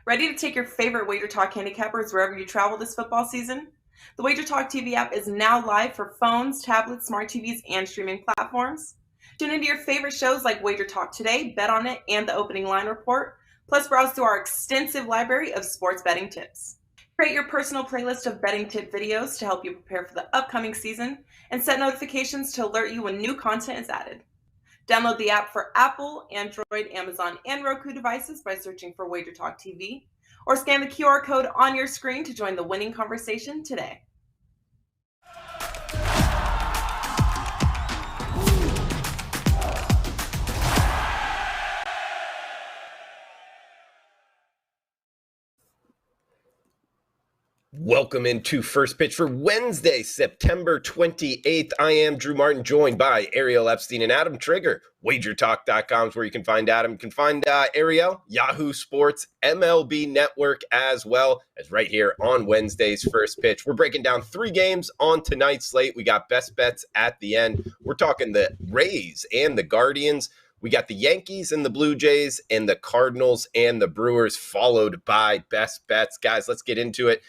Ready to take your favorite WagerTalk handicappers wherever you travel this football season? The WagerTalk TV app is now live for phones, tablets, smart TVs, and streaming platforms. Tune into your favorite shows like WagerTalk Today, Bet on It, and the Opening Line Report, plus browse through our extensive library of sports betting tips. Create your personal playlist of betting tip videos to help you prepare for the upcoming season, and set notifications to alert you when new content is added. Download the app for Apple, Android, Amazon, and Roku devices by searching for WagerTalk TV, or scan the QR code on your screen to join the winning conversation today. Welcome into First Pitch for Wednesday, September 28th. I am Drew Martin, joined by Ariel Epstein and Adam Trigger. WagerTalk.com is where you can find Adam. You can find Ariel, Yahoo Sports, MLB Network, as well as right here on Wednesday's First Pitch. We're breaking down 3 games on tonight's slate. We got best bets at the end. We're talking the Rays and the Guardians. We got the Yankees and the Blue Jays, and the Cardinals and the Brewers, followed by best bets. Guys, let's get into it.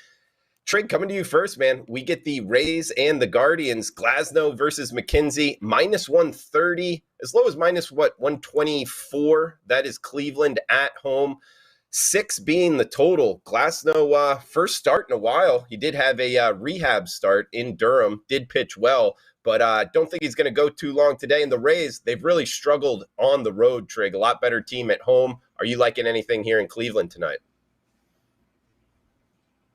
Trig, coming to you first, man. We get the Rays and the Guardians. Glasnow versus McKenzie, minus 130, as low as minus 124. That is Cleveland at home. 6 being the total. Glasnow, first start in a while. He did have a rehab start in Durham, did pitch well, but don't think he's going to go too long today. And the Rays, they've really struggled on the road, Trig. A lot better team at home. Are you liking anything here in Cleveland tonight?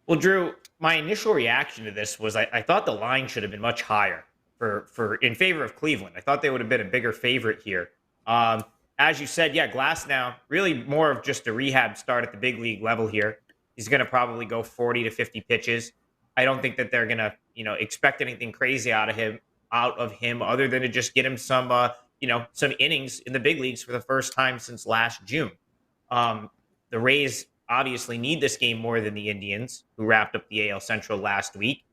Well, Drew, my initial reaction to this was I thought the line should have been much higher for in favor of Cleveland. I thought they would have been a bigger favorite here. As you said, yeah, Glasnow, really more of just a rehab start at the big league level here. He's going to probably go 40 to 50 pitches. I don't think that they're going to, expect anything crazy out of him other than to just get him some innings in the big leagues for the first time since last June. The Rays obviously need this game more than the Indians, who wrapped up the AL Central last week.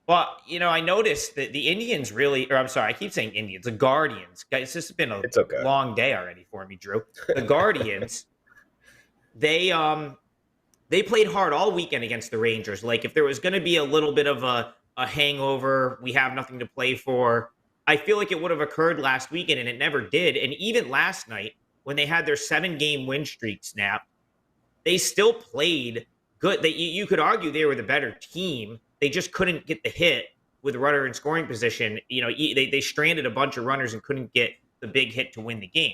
But, I noticed that the Indians I keep saying Indians, the Guardians. Guys, this has been a long day already for me, Drew. The Guardians, they played hard all weekend against the Rangers. Like, if there was going to be a little bit of a hangover, we have nothing to play for, I feel like it would have occurred last weekend, and it never did. And even last night, when they had their 7-game win streak snap, they still played good. You could argue they were the better team. They just couldn't get the hit with runner in scoring position. They stranded a bunch of runners and couldn't get the big hit to win the game.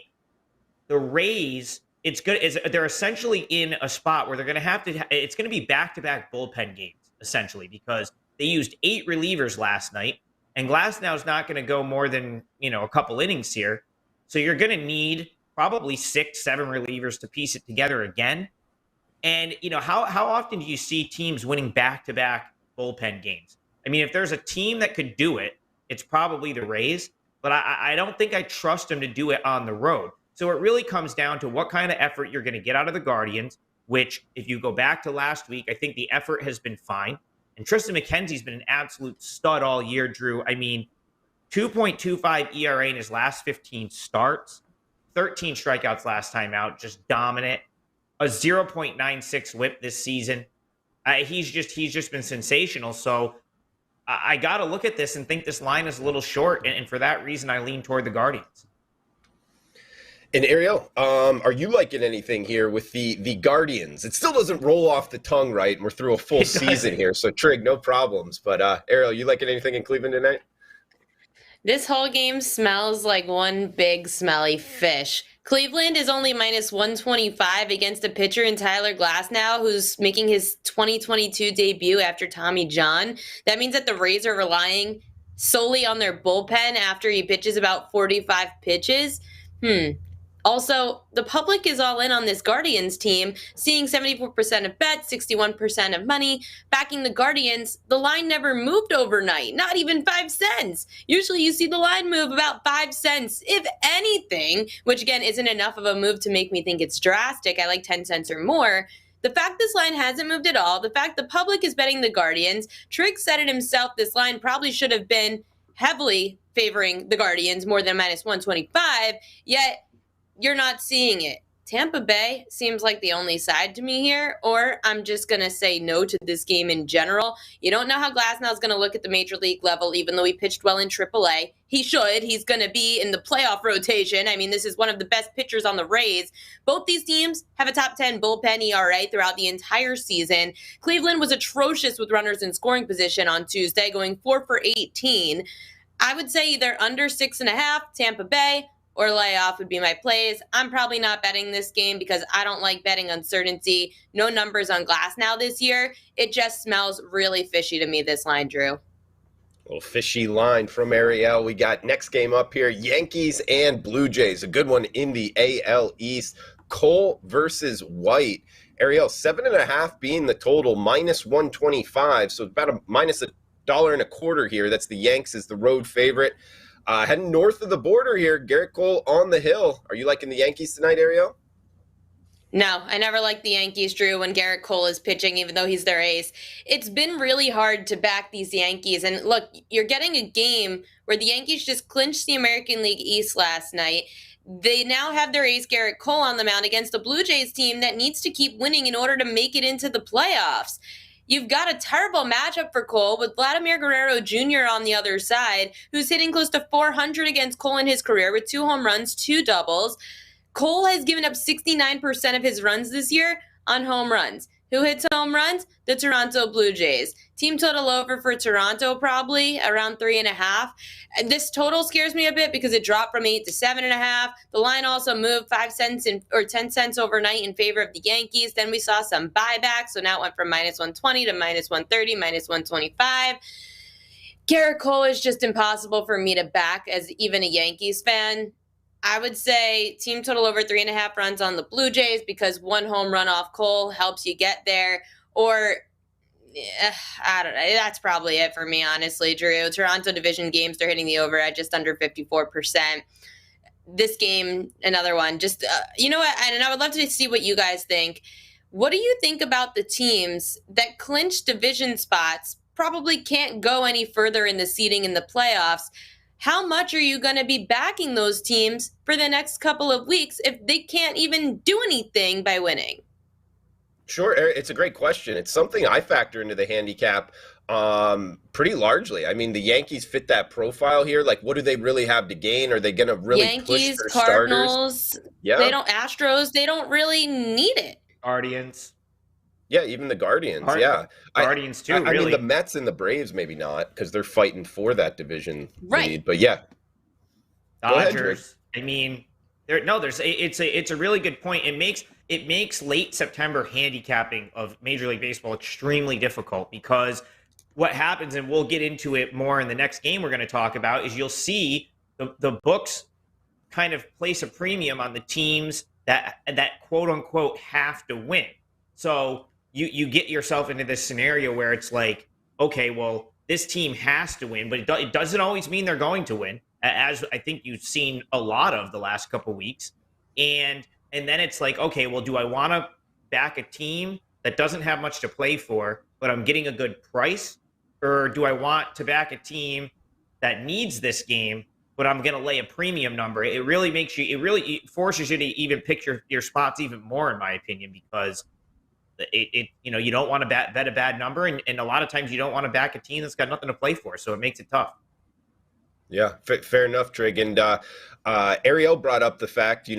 The Rays, it's good. They're essentially in a spot where they're going to have to. It's going to be back-to-back bullpen games essentially, because they used 8 relievers last night, and Glasnow is not going to go more than a couple innings here. So you're going to need probably 6, 7 relievers to piece it together again. And, how often do you see teams winning back-to-back bullpen games? I mean, if there's a team that could do it, it's probably the Rays, but I don't think I trust them to do it on the road. So it really comes down to what kind of effort you're going to get out of the Guardians, which, if you go back to last week, I think the effort has been fine. And Tristan McKenzie's been an absolute stud all year, Drew. I mean, 2.25 ERA in his last 15 starts, 13 strikeouts last time out, just dominant. A 0.96 whip this season. He's just been sensational. So I got to look at this and think this line is a little short. And for that reason, I lean toward the Guardians. And Ariel, are you liking anything here with the Guardians? It still doesn't roll off the tongue right, and we're through a full season here. So Trig, no problems. But Ariel, you liking anything in Cleveland tonight? This whole game smells like one big smelly fish. Cleveland is only minus 125 against a pitcher in Tyler Glasnow, who's making his 2022 debut after Tommy John. That means that the Rays are relying solely on their bullpen after he pitches about 45 pitches. Also, the public is all in on this Guardians team, seeing 74% of bets, 61% of money, backing the Guardians. The line never moved overnight, not even 5 cents. Usually you see the line move about 5 cents, if anything, which again isn't enough of a move to make me think it's drastic. I like 10 cents or more. The fact this line hasn't moved at all, the fact the public is betting the Guardians, Trigg said it himself, this line probably should have been heavily favoring the Guardians, more than minus 125, yet you're not seeing it. Tampa Bay seems like the only side to me here, or I'm just going to say no to this game in general. You don't know how Glasnow's going to look at the major league level, even though he pitched well in AAA. He should. He's going to be in the playoff rotation. I mean, this is one of the best pitchers on the Rays. Both these teams have a top 10 bullpen ERA throughout the entire season. Cleveland was atrocious with runners in scoring position on Tuesday, going 4 for 18. I would say either under 6.5, Tampa Bay, or layoff would be my plays. I'm probably not betting this game because I don't like betting uncertainty. No numbers on Glasnow this year. It just smells really fishy to me, this line, Drew. Little fishy line from Ariel. We got next game up here, Yankees and Blue Jays. A good one in the AL East. Cole versus White. Ariel, 7.5 being the total, minus 125. So about a minus $1.25 here. That's the Yanks is the road favorite. Heading north of the border here, Garrett Cole on the hill. Are you liking the Yankees tonight, Ariel? No, I never liked the Yankees, Drew, when Garrett Cole is pitching, even though he's their ace. It's been really hard to back these Yankees. And look, you're getting a game where the Yankees just clinched the American League East last night. They now have their ace Garrett Cole on the mound against a Blue Jays team that needs to keep winning in order to make it into the playoffs. You've got a terrible matchup for Cole with Vladimir Guerrero Jr. on the other side, who's hitting close to 400 against Cole in his career with 2 home runs, 2 doubles. Cole has given up 69% of his runs this year on home runs. Who hits home runs? The Toronto Blue Jays. Team total over for Toronto probably around 3.5. And this total scares me a bit because it dropped from 8 to 7.5. The line also moved 5 cents or 10 cents overnight in favor of the Yankees. Then we saw some buybacks, so now it went from minus 120 to minus 130, minus 125. Garrett Cole is just impossible for me to back as even a Yankees fan. I would say team total over 3.5 runs on the Blue Jays because 1 home run off Cole helps you get there. Or, I don't know. That's probably it for me, honestly, Drew. Toronto division games, they're hitting the over at just under 54%. This game, another one. Just, you know what? And I would love to see what you guys think. What do you think about the teams that clinch division spots, probably can't go any further in the seeding in the playoffs? How much are you going to be backing those teams for the next couple of weeks if they can't even do anything by winning? Sure, it's a great question. It's something I factor into the handicap pretty largely. I mean, the Yankees fit that profile here. Like, what do they really have to gain? Are they going to really Yankees, push their Cardinals, starters? Yeah. Astros, they don't really need it. Guardians. Yeah, even the Guardians. Guardians too. I really. mean, the Mets and the Braves maybe not because they're fighting for that division Right. lead. But yeah, Dodgers. I mean, it's a really good point. It makes late September handicapping of Major League Baseball extremely difficult because what happens, and we'll get into it more in the next game we're going to talk about, is you'll see the books kind of place a premium on the teams that quote unquote have to win. So you get yourself into this scenario where it's like, okay, well, this team has to win, but it doesn't always mean they're going to win, as I think you've seen a lot of the last couple weeks. And then it's like, okay, well, do I want to back a team that doesn't have much to play for, but I'm getting a good price? Or do I want to back a team that needs this game, but I'm going to lay a premium number? It really forces you to even pick your spots even more, in my opinion, because you don't want to bet a bad number, and a lot of times you don't want to back a team that's got nothing to play for, so it makes it tough. Yeah, fair enough, Trig. And Ariel brought up the fact,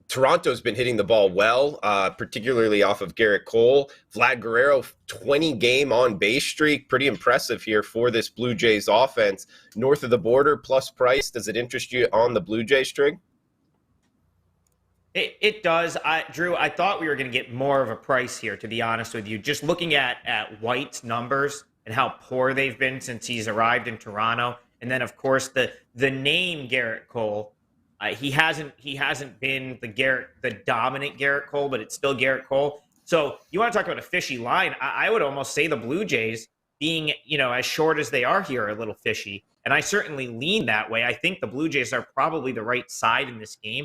Toronto's been hitting the ball well, particularly off of Garrett Cole. Vlad Guerrero, 20-game on-base streak. Pretty impressive here for this Blue Jays offense. North of the border, plus price. Does it interest you on the Blue Jays, Trig? It does. Drew, I thought we were going to get more of a price here, to be honest with you. Just looking at White's numbers and how poor they've been since he's arrived in Toronto. And then, of course, the name Garrett Cole. He hasn't been the dominant Garrett Cole, but it's still Garrett Cole. So you want to talk about a fishy line? I would almost say the Blue Jays, being as short as they are here, are a little fishy, and I certainly lean that way. I think the Blue Jays are probably the right side in this game.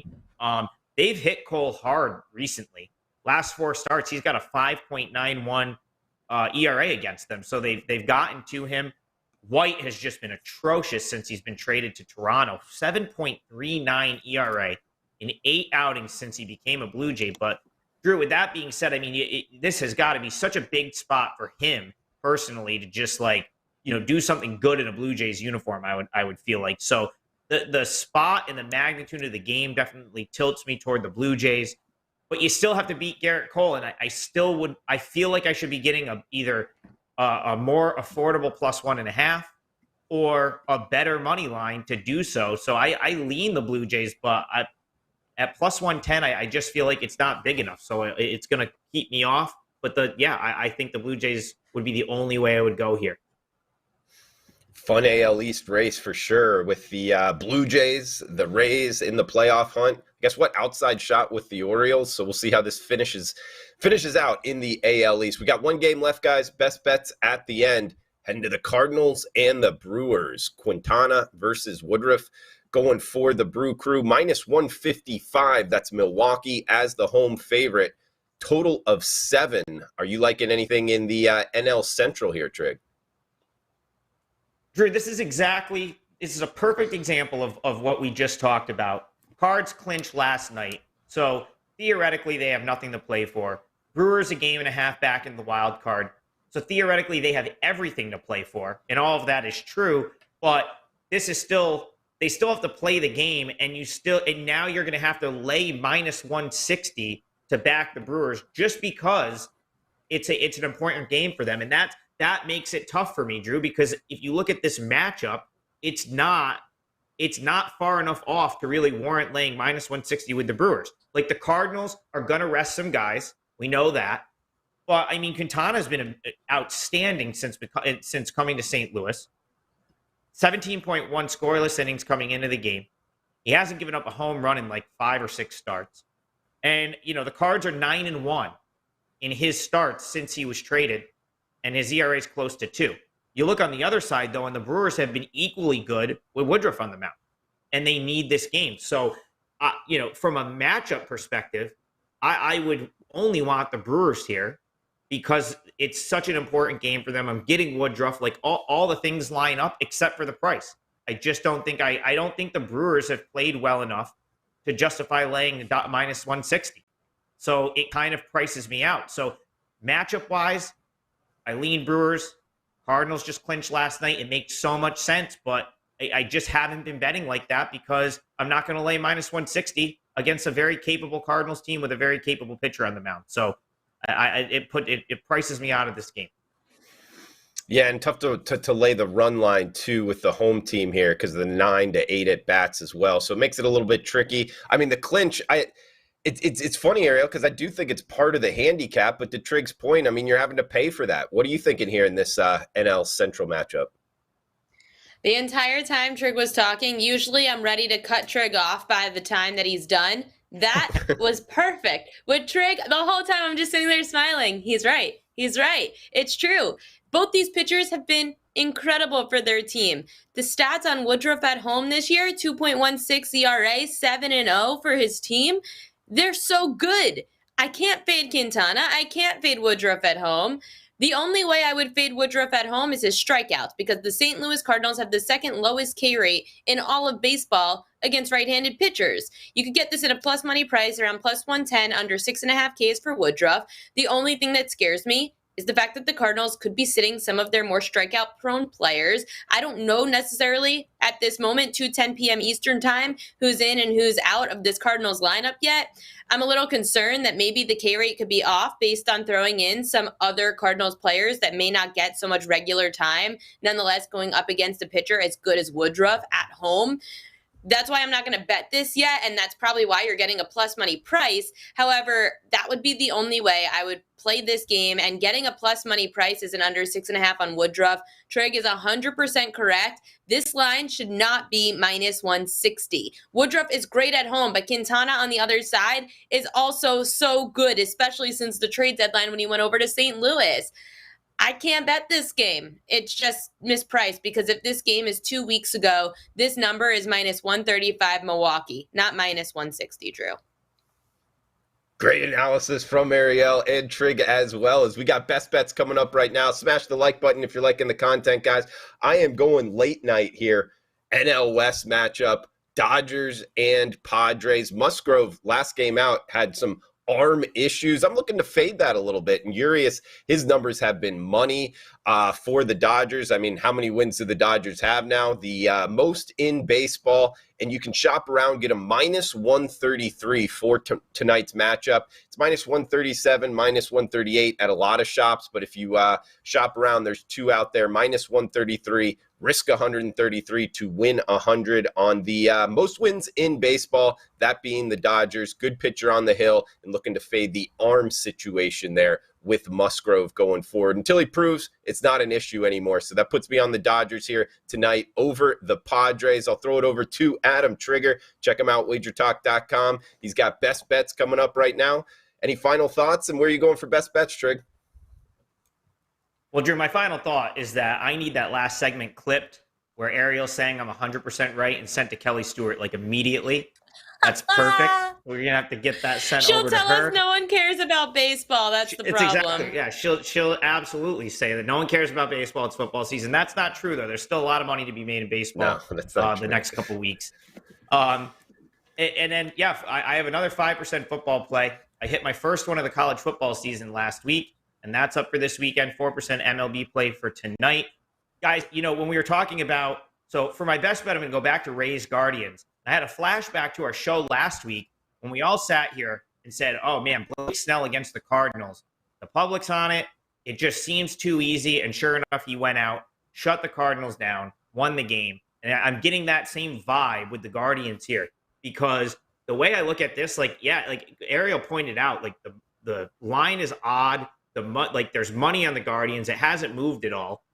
They've hit Cole hard recently. Last 4 starts, he's got a 5.91 ERA against them, so they've gotten to him. White has just been atrocious since he's been traded to Toronto. 7.39 ERA in 8 outings since he became a Blue Jay. But Drew, with that being said, I mean, this has got to be such a big spot for him personally to just do something good in a Blue Jays uniform. I would feel like so. The spot and the magnitude of the game definitely tilts me toward the Blue Jays, but you still have to beat Garrett Cole, and I feel like I should be getting either a more affordable +1.5 or a better money line to do so. So I lean the Blue Jays, but at +110, I just feel like it's not big enough. So it's going to keep me off. But I think the Blue Jays would be the only way I would go here. Fun AL East race for sure with the Blue Jays, the Rays in the playoff hunt. Guess what? Outside shot with the Orioles. So we'll see how this finishes out in the AL East. We got one game left, guys. Best bets at the end. Heading to the Cardinals and the Brewers. Quintana versus Woodruff going for the Brew Crew. -155. That's Milwaukee as the home favorite. Total of 7. Are you liking anything in the NL Central here, Trig? Drew, this is a perfect example of what we just talked about. Cards clinched last night, so theoretically they have nothing to play for. Brewers a game and a half back in the wild card, so theoretically they have everything to play for, and all of that is true. But they still have to play the game, and now you're going to have to lay -160 to back the Brewers just because it's an important game for them, and that makes it tough for me, Drew, because if you look at this matchup, it's not far enough off to really warrant laying -160 with the Brewers. Like, the Cardinals are going to rest some guys. We know that. But, I mean, Quintana's been outstanding since coming to St. Louis. 17.1 scoreless innings coming into the game. He hasn't given up a home run in like 5 or 6 starts. And, the Cards are 9-1 in his starts since he was traded. And his ERA is close to 2. You look on the other side, though, and the Brewers have been equally good with Woodruff on the mound. And they need this game. So, from a matchup perspective, I would only want the Brewers here because it's such an important game for them. I'm getting Woodruff. Like, all the things line up except for the price. I just don't think I don't think the Brewers have played well enough to justify laying -160. So it kind of prices me out. So matchup-wise, I lean Brewers. Cardinals just clinched last night. It makes so much sense, but I just haven't been betting like that because I'm not going to lay -160 against a very capable Cardinals team with a very capable pitcher on the mound. So it prices me out of this game. Yeah, and tough to lay the run line too with the home team here because of the 9 to 8 at bats as well. So it makes it a little bit tricky. I mean, the clinch, It's funny, Ariel, because I do think it's part of the handicap, but to Trig's point, I mean, you're having to pay for that. What are you thinking here in this NL Central matchup? The entire time Trig was talking, usually I'm ready to cut Trig off by the time that he's done. That was perfect. With Trig, the whole time I'm just sitting there smiling. He's right. It's true. Both these pitchers have been incredible for their team. The stats on Woodruff at home this year, 2.16 ERA, 7-0 for his team. They're so good. I can't fade Quintana. I can't fade Woodruff at home. The only way I would fade Woodruff at home is his strikeouts because the St. Louis Cardinals have the second lowest K rate in all of baseball against right-handed pitchers. You could get this at a plus money price around +110 under 6.5 Ks for Woodruff. The only thing that scares me is the fact that the Cardinals could be sitting some of their more strikeout-prone players. I don't know necessarily at this moment, 2:10 p.m. Eastern time, who's in and who's out of this Cardinals lineup yet. I'm a little concerned that maybe the K rate could be off based on throwing in some other Cardinals players that may not get so much regular time, nonetheless going up against a pitcher as good as Woodruff at home. That's why I'm not going to bet this yet, and that's probably why you're getting a plus money price. However, that would be the only way I would play this game, and getting a plus money price is an under 6.5 on Woodruff. Trig is 100% correct. This line should not be -160. Woodruff is great at home, but Quintana on the other side is also so good, especially since the trade deadline when he went over to St. Louis. I can't bet this game. It's just mispriced because if this game is 2 weeks ago, this number is -135 Milwaukee, not -160, Drew. Great analysis from Ariel and Trig as well. As we got best bets coming up right now. Smash the like button if you're liking the content, guys. I am going late night here. NL West matchup. Dodgers and Padres. Musgrove, last game out, had some arm issues. I'm looking to fade that a little bit. And Urias, his numbers have been money for the Dodgers. I mean, how many wins do the Dodgers have now? The most in baseball. And you can shop around, get a minus 133 for tonight's matchup. It's minus 137, minus 138 at a lot of shops. But if you shop around, there's two out there, minus 133. Risk 133 to win 100 on the most wins in baseball, that being the Dodgers. Good pitcher on the hill and looking to fade the arm situation there with Musgrove going forward until he proves it's not an issue anymore. So that puts me on the Dodgers here tonight over the Padres. I'll throw it over to Adam Trigger. Check him out, WagerTalk.com. He's got best bets coming up right now. Any final thoughts, and where are you going for best bets, Trig? Well, Drew, my final thought is that I need that last segment clipped where Ariel's saying I'm 100% right and sent to Kelly Stewart like immediately. That's perfect. We're going to have to get that sent over to her. She'll tell us no one cares about baseball. That's the problem. Exactly, yeah, she'll absolutely say that no one cares about baseball. It's football season. That's not true, though. There's still a lot of money to be made in baseball that's not the next couple weeks. And then, yeah, I have another 5% football play. I hit my first one of the college football season last week, and that's up for this weekend. 4% MLB play for tonight. Guys, when we were talking about, so for my best bet, I'm going to go back to Rays Guardians. I had a flashback to our show last week when we all sat here and said, oh, man, Blake Snell against the Cardinals. The public's on it. It just seems too easy. And sure enough, he went out, shut the Cardinals down, won the game. And I'm getting that same vibe with the Guardians here because the way I look at this, like Ariel pointed out, like the line is odd. There's money on the Guardians. It hasn't moved at all.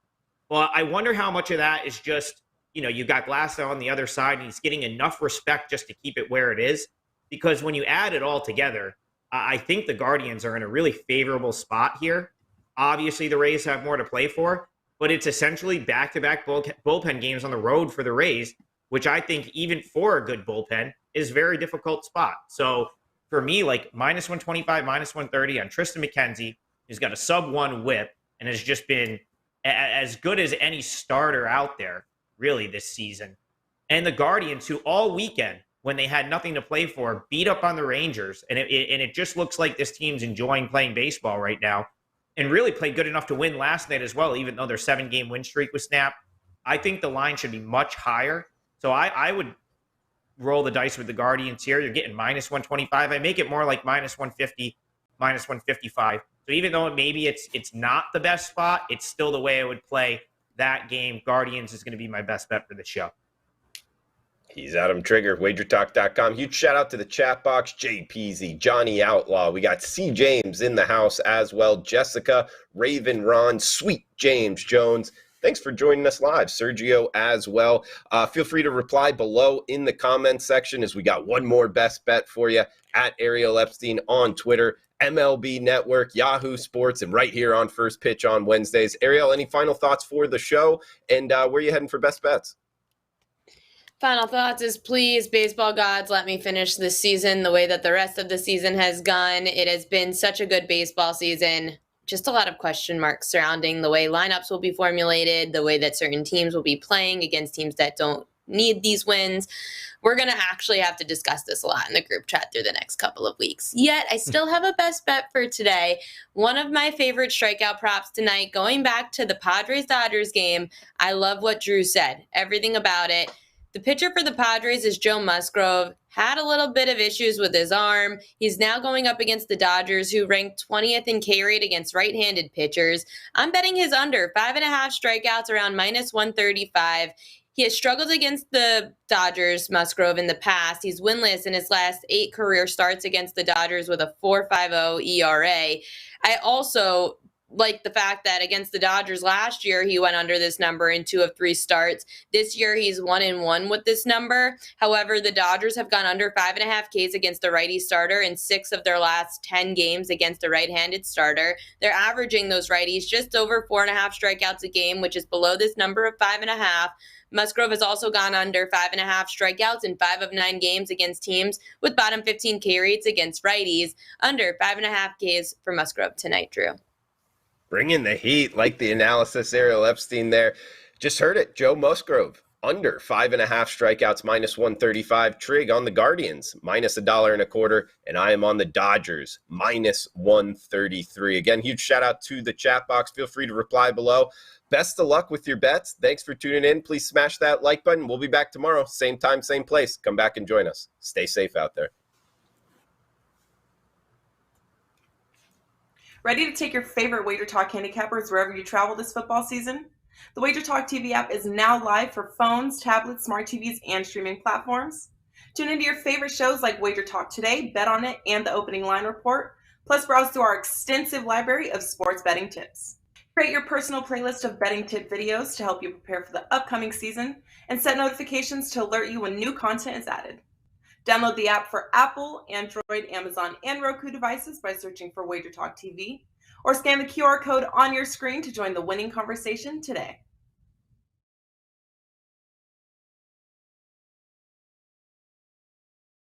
Well, I wonder how much of that is just, you got Glasnow on the other side, and he's getting enough respect just to keep it where it is. Because when you add it all together, I think the Guardians are in a really favorable spot here. Obviously, the Rays have more to play for, but it's essentially back-to-back bullpen games on the road for the Rays, which I think even for a good bullpen is a very difficult spot. So for me, like minus 125, minus 130 on Tristan McKenzie, who's got a sub-1 whip and has just been as good as any starter out there, really, this season. And the Guardians, who all weekend, when they had nothing to play for, beat up on the Rangers. And it just looks like this team's enjoying playing baseball right now and really played good enough to win last night as well, even though their 7-game win streak was snapped. I think the line should be much higher. So I would roll the dice with the Guardians here. You're getting minus 125. I make it more like minus 150, minus 155. So even though maybe it's not the best spot, it's still the way I would play that game. Guardians is going to be my best bet for the show. He's Adam Trigger, WagerTalk.com. Huge shout out to the chat box, Jay Peasy, Johnny Outlaw. We got C. James in the house as well, Jessica, Raven, Ron, Sweet James Jones. Thanks for joining us live. Sergio as well. Feel free to reply below in the comments section as we got one more best bet for you at Ariel Epstein on Twitter, MLB Network, Yahoo Sports, and right here on First Pitch on Wednesdays. Ariel, any final thoughts for the show? And where are you heading for best bets? Final thoughts is, please, baseball gods, let me finish this season the way that the rest of the season has gone. It has been such a good baseball season. Just a lot of question marks surrounding the way lineups will be formulated, the way that certain teams will be playing against teams that don't need these wins. We're going to actually have to discuss this a lot in the group chat through the next couple of weeks. Yet, I still have a best bet for today. One of my favorite strikeout props tonight, going back to the Padres-Dodgers game, I love what Drew said. Everything about it. The pitcher for the Padres is Joe Musgrove. Had a little bit of issues with his arm. He's now going up against the Dodgers, who ranked 20th in K rate against right-handed pitchers. I'm betting his under 5.5 strikeouts around minus 135. He has struggled against the Dodgers, Musgrove, in the past. He's winless in his last 8 career starts against the Dodgers with a 4.50 ERA. I also like the fact that against the Dodgers last year, he went under this number in 2 of 3 starts. This year, he's 1-1 with this number. However, the Dodgers have gone under 5.5 Ks against a righty starter in 6 of their last 10 games against a right-handed starter. They're averaging those righties just over 4.5 strikeouts a game, which is below this number of 5.5. Musgrove has also gone under 5.5 strikeouts in 5 of 9 games against teams with bottom 15 K rates against righties. Under 5.5 Ks for Musgrove tonight, Drew. Bring in the heat, like the analysis, Ariel Epstein there. Just heard it, Joe Musgrove. Under 5.5 strikeouts, -135. Trig on the Guardians, -$1.25. And I am on the Dodgers, -133. Again, huge shout out to the chat box. Feel free to reply below. Best of luck with your bets. Thanks for tuning in. Please smash that like button. We'll be back tomorrow. Same time, same place. Come back and join us. Stay safe out there. Ready to take your favorite WagerTalk handicappers wherever you travel this football season? The WagerTalk TV app is now live for phones, tablets, smart TVs, and streaming platforms. Tune into your favorite shows like WagerTalk Today, Bet on It, and the Opening Line Report. Plus, browse through our extensive library of sports betting tips. Create your personal playlist of betting tip videos to help you prepare for the upcoming season, and set notifications to alert you when new content is added. Download the app for Apple, Android, Amazon, and Roku devices by searching for WagerTalk TV, or scan the QR code on your screen to join the winning conversation today.